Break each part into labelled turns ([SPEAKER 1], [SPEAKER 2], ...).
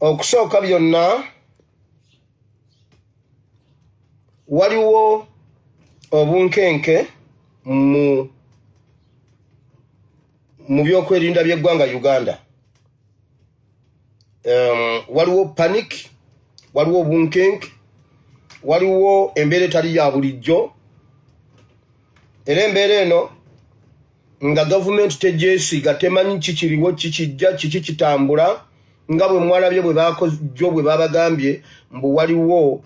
[SPEAKER 1] Okusooka byonna waliwo obunkenke mu byokwerinda by'eggwanga Uganda. Waliwo panic, waliwo obunkenke, waliwo embeera etali ya bulijjo. Era embeera eno nga gavumenti tegyesiga, temanyi kikiriwo, kikijja, kiki kitambula, nga bwe mwalabye bwe babagambye mbu waliwo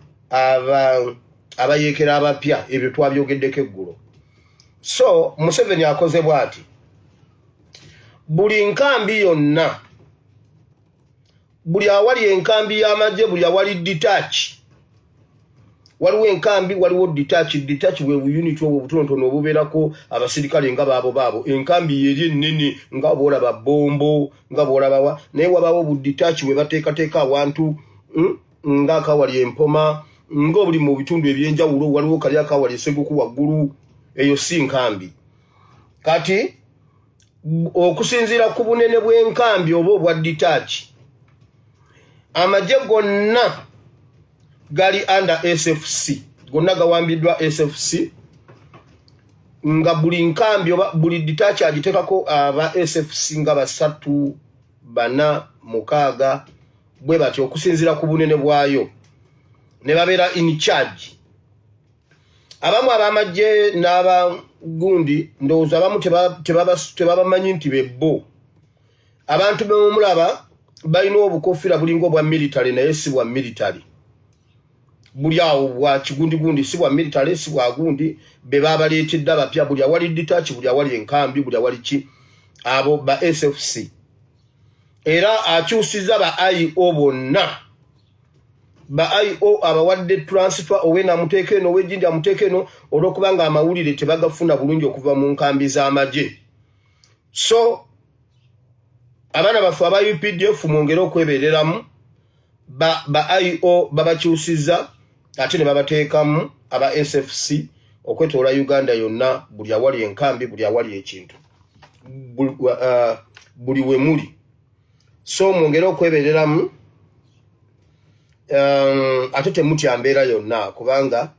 [SPEAKER 1] abayeekera abapya. Ebyo twabyogeddeko eggulo. So Museveni akoze bw'ati, buli nkambi yonna, buli awali enkambi y'amagye, buli awali detach, waliwo enkambi, waliwo detach. Detach bwe unit obwo butonotono obubeerako abasirikale nga baabo. Enkambi yeri ennene nga boolaba Bombo, nga boolaba wa, naye wabawo bu detach bwe bateekateeka awantu nga akawali Empoma, nga buli mu bitundu ebyenjawulo. Waliwo kali akawali Esseguku waggulu. Eyo si nkambi. Kati okusinziira ku bunene bw'enkambi oba obwa detach, amagye gonna gali under SFC, gonna gawambiddwa SFC, nga buli nkambi oba buli detach agitekako aba SFC nga 3, 4, 6 bwe batyo okusinziira ku bunene bwayo, ne babeera in charge. Abamu abamagye n'abagundi ndowooza abamu tebabamanyi nti bebbo. Abantu bemulaba balina obukofira bulinga obwa military naye si bwa military. Buli awo bwa kigundi si bwa military, si bwa gundi, be babaleetedde abapya. Buli awali detach, buli awali enkambi, buli awali ki, abo ba SFC. Era akyusiza ba IO bonna. Ba IO abawadde transfer owena muteeke eno, owejindi amuteeke eno, olw'okubanga amawulire tebagafuna bulungi okuva mu nkambi z'amagye. So abaana baffe aba UPDF mwongere okwebeereramu, ba IO babakyusiza ate ne babateekamu aba SFC okwetoola Uganda yonna, buli awali enkambi, buli awali ekintu, buli we muli. So mwongere okwebeereramu, ate temutya mbeera yonna, kubanga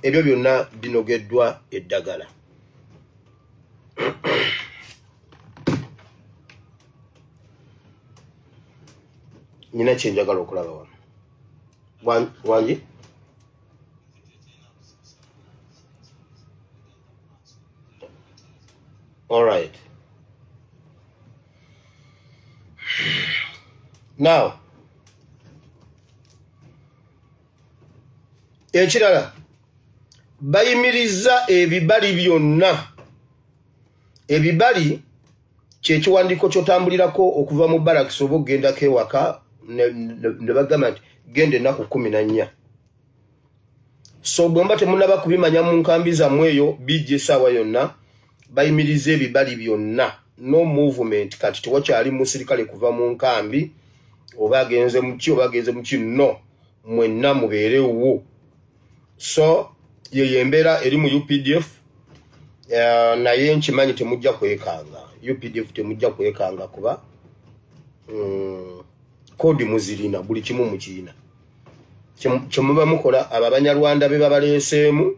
[SPEAKER 1] ebyo byonna binogeddwa eddagala. Nina kyenjagala okulaba wano. Wangi? All right. Now, ekirala bayimiriza ebibali byonna. Ebibali kye kiwandiiko ky'otambulirako okuva mu barracks oba ogendako ewaka, ne bagamba nti genda ennaku 14. So bwemba temunaba kubimanya mu nkambi zammwe eyo, bijja essaawa yonna, bayimiriza ebibali byonna. No movement kati tewakyali musirikale kuva mu nkambi, oba agenze mu ki, no, mwenna mubeerewo. So ye embeera eri mu UPDF, naye nkimanyi temujja kwekanga. UPDF temujja kwekanga kuba kodi muzirina, buli kimu mukirina. Kyemuba mukola abo Abanyarwanda be babaleeseemu,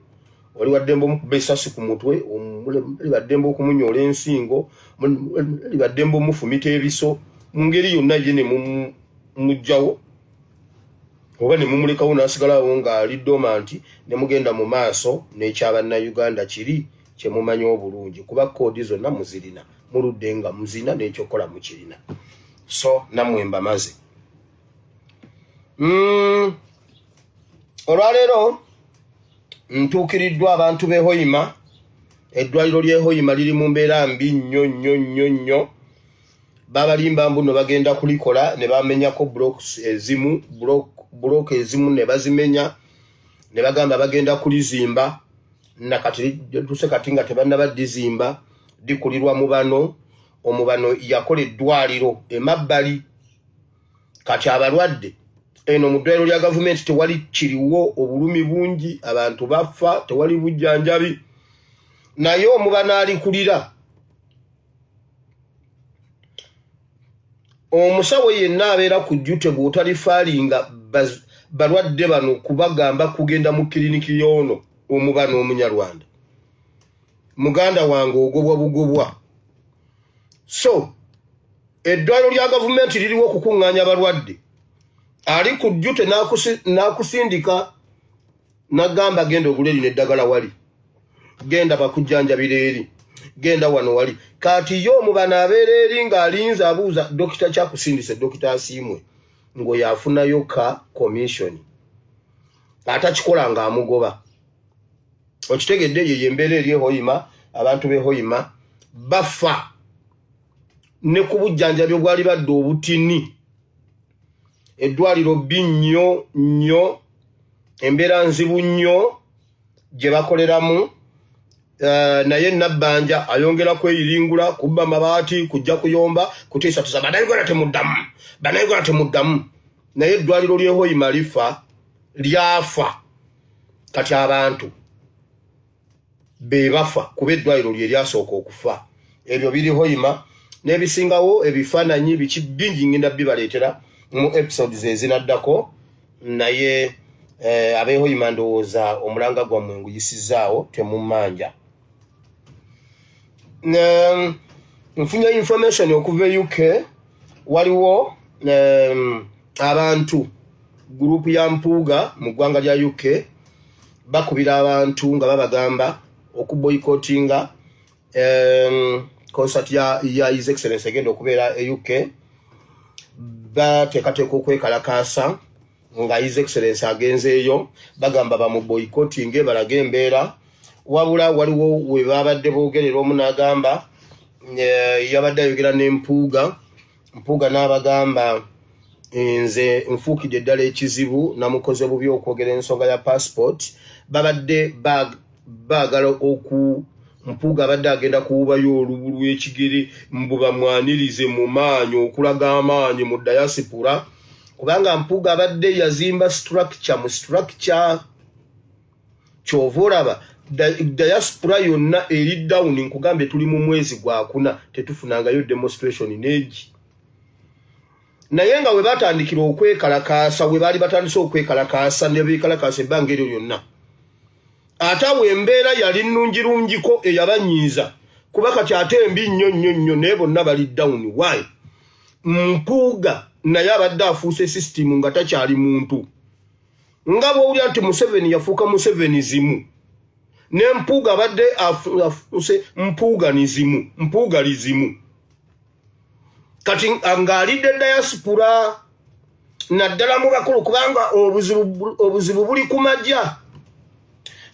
[SPEAKER 1] oli waddembe omukuba essasi ku mutwe, oli waddembe okumunyola ensingo, oli waddembe omufumita ebiso, mu ngeri yonna ye ne mujjawo, oba ne mumulekawo n'asigalawo ng'ali dormant, ne mugenda mu maaso n'ekyabannayuganda kiri kyemumanyi obulungi, kuba koodi zonna muzirina, muludde nga muzina n'ekyokola mukirina. So nammwe mbamaze. Olwaleero ntuukiriddwa abantu b'e Hoima. Eddwaliro ly'e Hoima liri mu mbeera mbi nnyo. Babalimba mbuno bagenda kulikola ne bamenyako block ezimu ne bazimenya, ne bagamba bagenda kulizimba. Nakati tuse kati nga tebannaba dizimba, dikulirwa mubano. Omubano yakola eddwaliro emabbali. Kati abalwadde eno mu ddwaliro lya gavumenti tewali kiriwo, obulumi bungi, abantu bafa, tewali bujjanjabi. Naye omubano alikulira omusawo yenna abeera ku jjute bw'otalifaalinga balwadde bano kubagamba kugenda mu kiriniki y'ono omuba n'Omunyarwanda. Muganda wange ogobwa bugobwa. So eddwaliro lya gavumenti liriwo okukuŋŋaanya abalwadde. Ali ku jjute n'akusindika n'agamba genda ogule lino eddagala wali. Genda bakujjanjabira eri. Genda wano wali. Kati yo omubano abeera eri ng'alinze abuuza dokita kyakusindise dokita asiimwe ngo yafunayo ka commission. Atakikola ng'amugoba. Okitegedde ye embeera eri ehoyima, abantu b'ehoyima bafa ne ku bujjanjabi obwali badde obutini. Eddwaliro bbi nnyo, embeera nzibu nnyo gye bakoleramu. Naye Nabbanja ayongera kweyiringula kubba mabaati kujja kuyomba kutiisatiisa bannayuganda temuddamu. Naye eddwaliro ly'ehoyima lyafa. Kati abantu be bafa kuba eddwaliro lye lyasooka okufa. Ebyo biri hoyima n'ebisingawo ebifaananyi bingi ngenda bibaleetera mu episodes ezinaddako. Naye abeehoyima ndowooza omulanga gwammwe nguyisizaawo temumanja. Nfunye information okuva UK. Waliwo abantu group ya Mpuuga mu ggwanga lya UK bakubira abantu nga babagamba okuboycottinga concert ya His Excellency egenda okubeera e UK. Bateekateeka okwekalakaasa nga His Excellency agenzeeyo bagamba bamuboycottinge balage embeera. Wabula waliwo we babadde boogerera omu n'agamba yabadde ayogera n'Empuuga. Mpuuga n'abagamba nze nfuukidde ddala ekizibu namukoze bubi okwogera ensonga ya passport. Babadde baagala Mpuuga abadde agenda kuwubayo olubu lw'ekigere mbu bamwanirize mu maanyi okulaga amaanyi mu diaspora kubanga Mpuuga abadde yazimba structure kyova olaba diaspora yonna eri down. Nkugambye tuli mu mwezi gwa 4 tetufunangayo demonstration neegi. Naye nga we batandikira okwekalakaasa we baali batandise okwekalakaasa ne beekalakaasa ebbanga eryo lyonna. Ate awo embeera yali nnungirungiko eyabanyiiza kuba kati ate embi nnyo naye bonna bali down. Why? Mpuuga naye abadde afuuse system nga takyali muntu. Nga bw'owulira nti Museveni yafuuka Museveni zimu. Ne Mpuuga abadde afuuse Mpuuga nizimu. Mpuuga lizimu. Kati ng'alidde diaspora naddala mu bakulu kubanga obuzibu buli ku majja.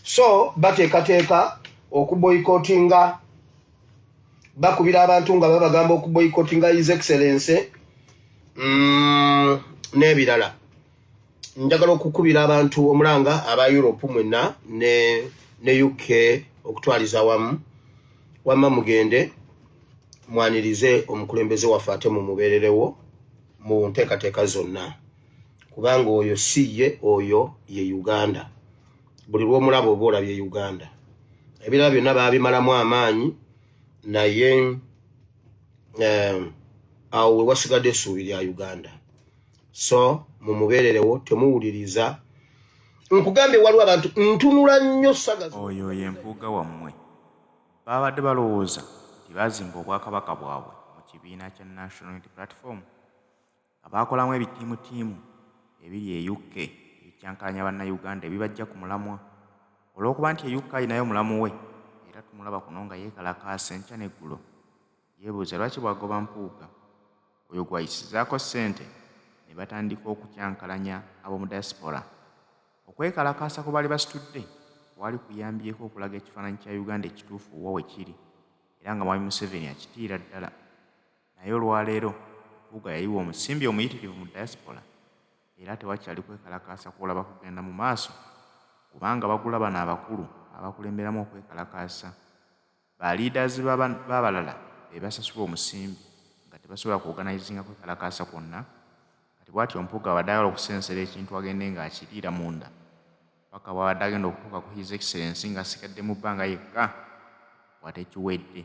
[SPEAKER 1] So bateekateeka okuboycottinga bakubira abantu nga babagamba okuboycottinga His Excellency n'ebirala. Njagala okukubira abantu omulanga aba Europe mwenna ne UK okutwaliza wamma mugende mwanirize omukulembeze waffe ate mumubeererewo mu nteekateeka zonna kubanga oyo si ye, oyo ye Uganda. Buli lw'omulaba oba olabye Uganda. Ebirala byonna baabimalamu amaanyi naye awo we wasigadde essuubi lya Uganda. So mumubeererewo temuwuliriza. Nkugambye waliwo abantu ntunula nnyo sagazi.
[SPEAKER 2] Oyo ye Mpuuga wammwe. Babadde balowooza nti bazimba obwakabaka bwabwe mu kibiina kya National Unity Platform abaakolamu ebitiimutiimu ebiri e UK ebikyankalanya bannayuganda ebibajja ku mulamwa olw'okuba nti e UK ayinayo mulamu we era tumulaba kuno nga yeekalakaasa enkya n'eggulo. Yeebuuza lwaki bwagoba Mpuuga oyo gwayisizaako ssente ne batandika okukyankalanya ab'omu diaspora. Okwekalakaasa ku baali basitudde wali kuyambyeko okulaga ekifaananyi kya Uganda ekituufu wa we kiri era nga Mwami Museveni akitiira ddala. Naye olwaleero Mpuuga yayiwa omusimbi omuyitirivu mu diaspora era tewakyali kwekalakaasa kwolaba kugenda mu maaso kubanga bagula bano abakulu abakulemberamu okwekalakaasa. Ba leaders b'abalala be basasula omusimbi nga tebasobola kuorganizinga kwekalakaasa kwonna. Kati bw'atyo Mpuuga abadde ayagala okusensera ekintu agende ng'akiriira munda paka bw'abadde agenda okutuuka ku His Excellency ng'asigadde mu bbanga yekka bw'atekiwedde.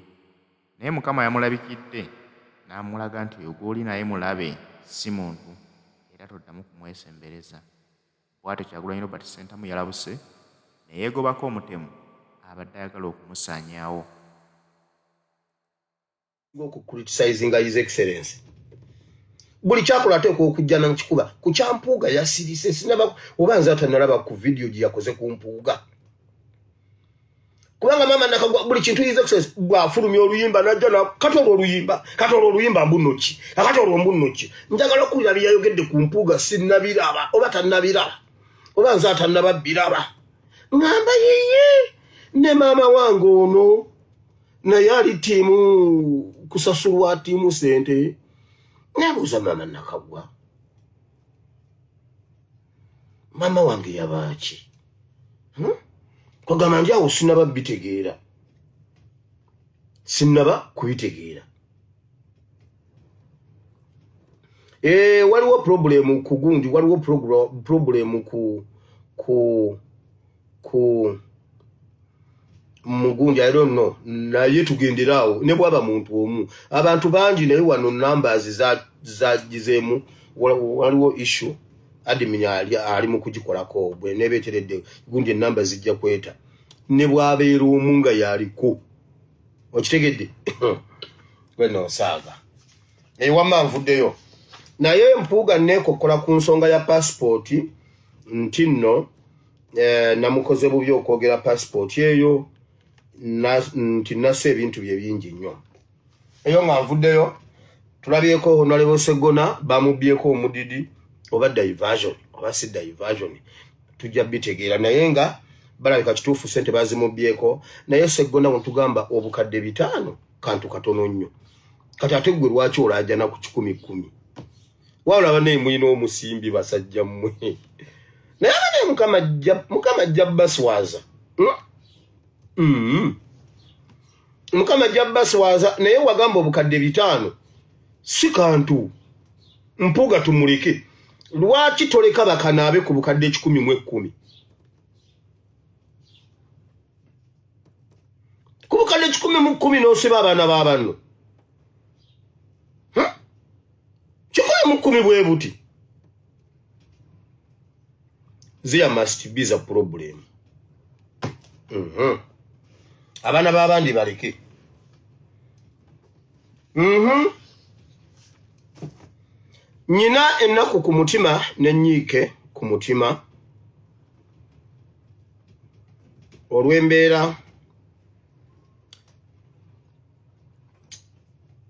[SPEAKER 2] Naye Mukama yamulabikidde n'amulaga nti oyo gw'oli naye mulabe si muntu era toddamu kumwesembereza. Bw'atyo Kyagulanyi Robert Ssentamu yalabuse ne yeegobako omutemu abadde ayagala okumusaanyaawo.
[SPEAKER 1] Criticizing His Excellency. Buli kyakola ateekwa okujja n'ekikuba ku kyampuuga yasirise sinaba obanza atanalaba ku video gye yakoze ku mpuuga. Kubanga mama nakagwa buli kintu His Excellency bw'afulumya oluyimba najja na katola oluyimba mbunoki akatola mbunoki njagala okulira bye yayogedde ku mpuuga sinnabiraba oba tannabiraba obanza atannaba biraba ngamba yeye ne mama wange ono naye ali tiimu kusasulwa tiimu sente nebuuza mama nakagwa mama wange yabaaki kwagamba nti awo sinaba bitegeera sinaba kubitegeera. Waliwo problem ku gundi waliwo problem ku mugundi I don't know naye tugenderaawo ne bwaba muntu omu abantu bangi naye wano numbers zagizeemu waliwo issue admin ali mu kugikolako bwe nebeeteredde gundi numbers zijja kweta ne bwabeera omu nga yaliko okitegedde weno saaga ewa nvuddeyo naye mpuuga neekokola ku nsonga ya passport nti nno namukoze bubi okwogera passport eyo nti nassa ebintu bye bingi nnyo eyo nga nvuddeyo tulabyeko Honorable Sseggona bamubbyeko omudidi oba diversion oba si diversion tujja bitegeera naye nga balabika kituufu ssente bazimubbyeko naye Sseggona bwetugamba obukadde 5 kantu katono nnyo kati ate gwe lwaki olajja na ku 10 wabula bane mulina omusimbi basajja mmwe naye abane mukama jabbaswaza mukama jabbaswaza naye wagamba obukadde 5 si kantu mpuuga tumuleke lwaki toleka bakanaabe ku bukadde 10 ku bukadde 10 n'osiba abaana b'abanno 10 bwe buti there must be a problem. Abana b'abandi baleke nyina ennaku ku mutima n'ennyiike ku mutima olw'embeera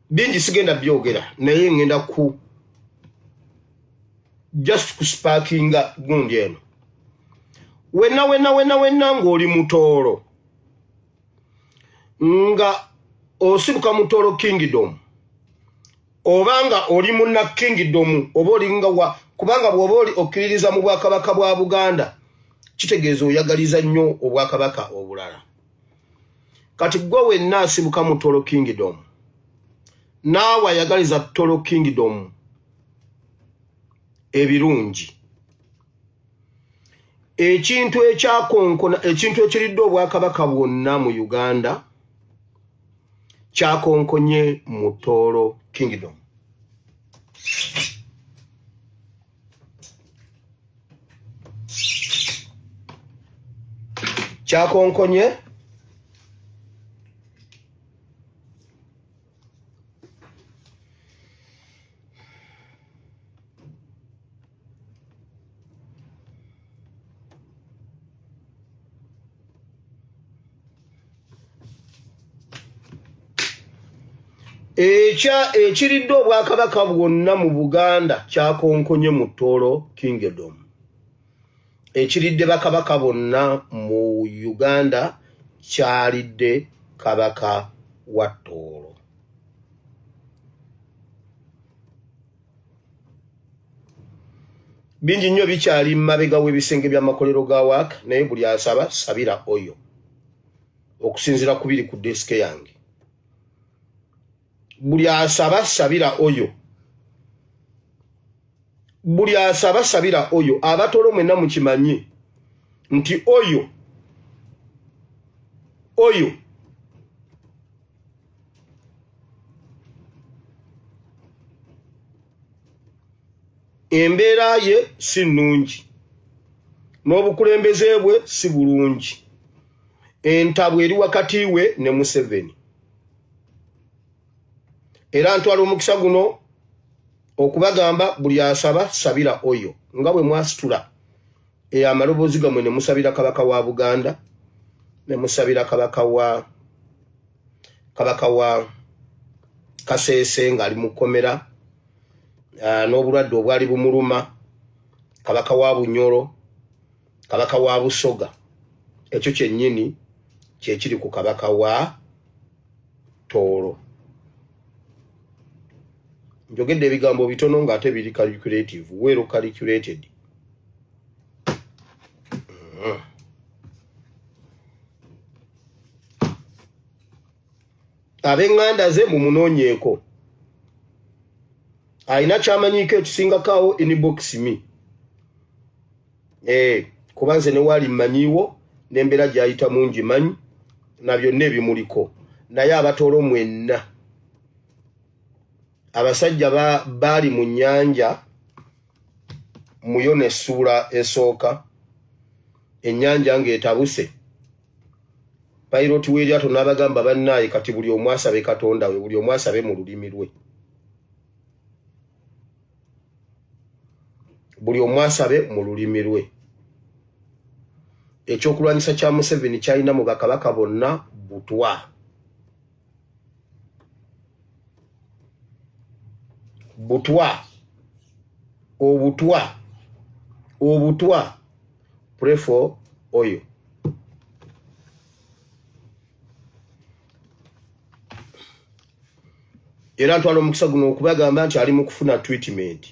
[SPEAKER 1] bingi sigenda byogera naye ngenda ku just kusparkinga gundi eno wenna ng'oli mutoolo nga osibuka mutoolo kingdom obanga oli munna kingdom oba olinga kubanga bw'oba oli okkiririza mu bwakabaka bwa Buganda kitegeeza oyagaliza nnyo obwakabaka obulala kati gwe wenna asibuka mutoolo kingdom naawe ayagaliza toolo kingdom ebirungi ekintu ekyakonkona ekintu ekiridde obwakabaka bwonna mu Uganda kyakonkonye mu toolo kingdom kyakonkonye ekiridde obwakabaka bwonna mu Buganda kyakonkonye mu toolo kingdom ekiridde bakabaka bonna mu Uganda kyalidde kabaka wa toolo bingi nnyo bikyali mabega w'ebisenge by'amakolero ga waaka naye buli asaba sabira oyo okusinzira ku biri ku desike yange buli asaba sabira oyo buli asaba sabira oyo abatoolo mwenna mukimanyi nti oyo embeera ye si nnungi n'obukulembeze bwe si bulungi entabwe eri wakati we ne Museveni era ntwala omukisa guno okubagamba buli asaba sabira oyo nga bwe mwasitula amaloboozi gammwe ne musabira kabaka wa Buganda ne musabira kabaka wa Kasese ng'ali mu kkomera n'obulwadde obwali bumuluma kabaka wa Bunyoro kabaka wa Busoga ekyo kyennyini kyekiri ku kabaka wa Tooro njogedde ebigambo bitono ng'ate biri calculative well calculated ab'eŋŋanda ze mumunoonyeeko alina kyamanyiiko ekisingakaawo inbox me kuba nze ne waali mmanyiiwo n'embeera gy'ayita mungi manyi na byonna ebimuliko naye abatoolo mwenna abasajja baali mu nnyanja muyo n'essuula esooka ennyanja ng'etabuse payiroti w'eryato n'abagamba bannaaye kati buli omu asabe Katonda we buli omu asabe mu lulimi lwe buli omu asabe mu lulimi lwe ekyokulwanyisa kya Museveni kyalina mu bakabaka bonna butwa obutwa pray for oyo era ntwala omukisa guno okubagamba nti ali mu kufuna treatment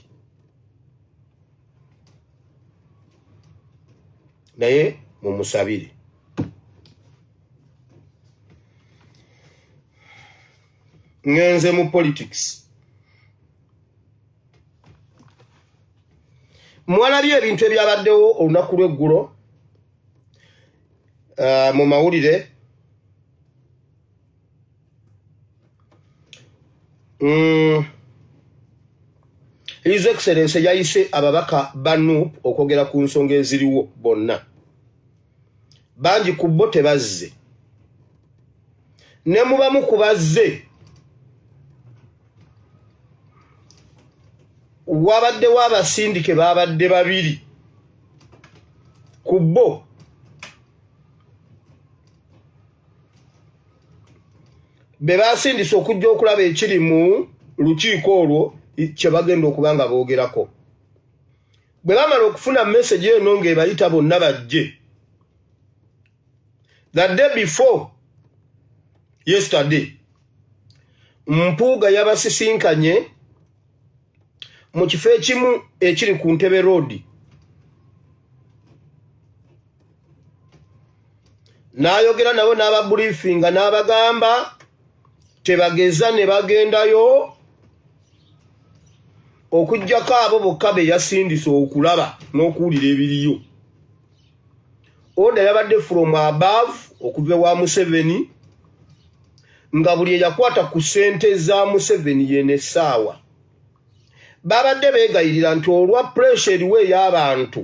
[SPEAKER 1] naye mumusabire ngenze mu politics mwalabye ebintu ebyabaddewo olunaku lw'eggulo mu mawulire His Excellency yayise ababaka ba NUP okwogera ku nsonga eziriwo bonna bangi ku bo tebazze ne mubamu kubazze wabaddewo abasindike babadde babiri ku bo be basindise okujja okulaba ekiri mu lukiiko olwo kye bagenda okuba nga boogerako bwe bamala okufuna message eno ng'ebayita bonna bajje the day before yesterday Mpuuga yabasisinkanye mu kifo ekimu ekiri ku Ntebe Road n'ayogera nabo n'ababriefinga n'abagamba tebageza ne bagendayo okujjako abo bokka be yasindise okulaba n'okuwulira ebiriyo oda yabadde from above okuva wa Museveni nga buli eyakwata ku ssente za Museveni yene essaawa babadde beegayirira nti olwa pressure eriwo ey'abantu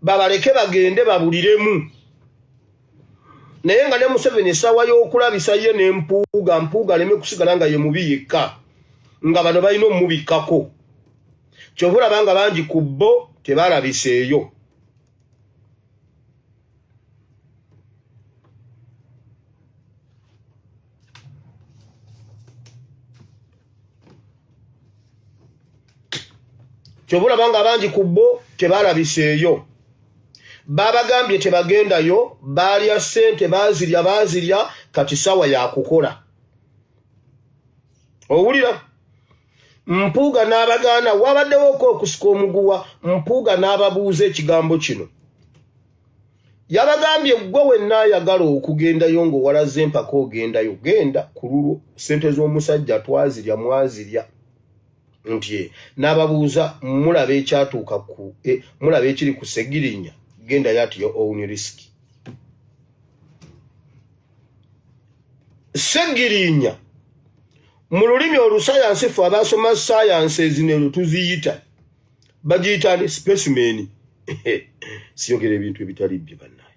[SPEAKER 1] babaleke bagende babuliremu naye nga ne Museveni essaawa y'okulabisa ye n'Empuuga aleme kusigala nga ye mubi yekka nga bano balina omubikkako kyova olaba nga bangi ku bo tebalabiseeyo kyova olaba nga bangi ku bo tebalabiseeyo babagambye tebagendayo balya ssente bazirya kati sawa yakukola owulira Mpuuga n'abagaana wabaddewo okusika omuguwa Mpuuga n'ababuuza ekigambo kino yabagambye gwe wenna ayagala okugendayo ng'owalaze empaka ogendayo genda ku lulwo ssente z'omusajja twazirya mwazirya nti n'ababuuza mulaba ekyatuuka mulaba ekiri ku Segirinya genda yati your own risk Segirinya mu lulimi olusayansifu abasoma sciences ne tuziyita bagiyita specimen siyogera ebintu ebitali bye bannaye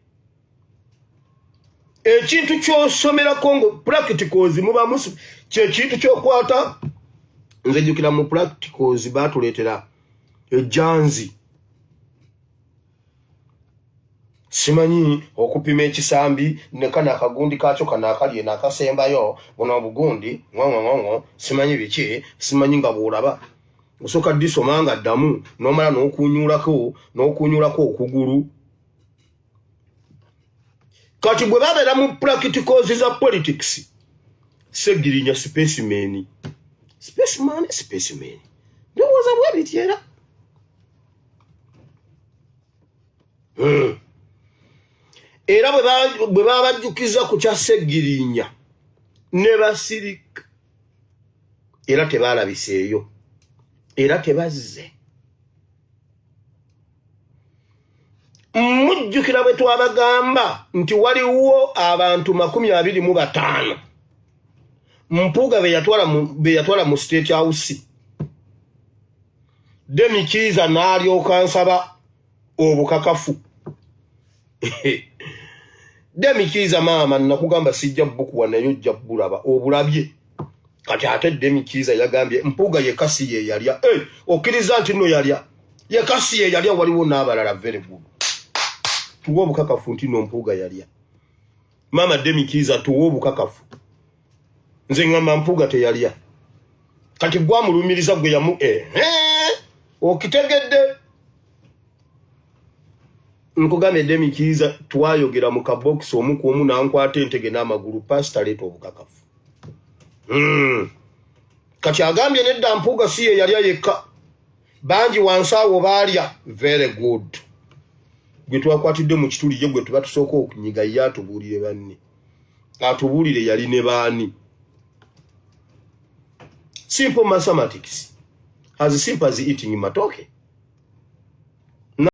[SPEAKER 1] ekintu kyosomerako ngo practicals muba musu kyekintu kyokwata nze jjukira mu practicals baatuleetera ejanzi simanyi okupima ekisambi nekana akagundi kakyo kana akaliye nakasembayo buno obugundi ng'ong'ong'ong'o simanyi biki simanyi nga bw'olaba osoka disomanga ddamu n'omala n'okunyuulako okugulu kati bwe babeera mu practicals za politics Seggirinya specimen ndowooza bwe bityera era bwe babajjukiza ku kya Seggirinya ne basirika era tebaalabiseeyo era tebazze mujjukira bwe twabagamba nti waliwo abantu 25 Mpuuga be yatwala mu State House Demikiza n'alyoka nsaba obukakafu Demikiza maama nakugamba sijja bukuwa nayo jja bulaba obulabye kati ate Demikiza yagambye Mpuuga ye kasi ye yalya okkiriza nti no yalya ye kasi ye yalya waliwo n'abalala very good tuwo obukakafu nti no Mpuuga yalya maama Demikiza tuwo obukakafu nze ngamba Mpuuga teyalya kati gwamulumiriza gwe yamu okitegedde nkugambye Demikiza twayogera mu kabox omu ku omu nankwata entege n'amagulu pastor leeta obukakafu kati agambye nedda Mpuuga si ye yalya yekka bangi wansaawo baalya very good gwe twakwatidde mu kituli ye gwe tuba tusooka okunyiga ye atubuulire banne atubuulire yali ne baani simple mathematics as simple as eating matoke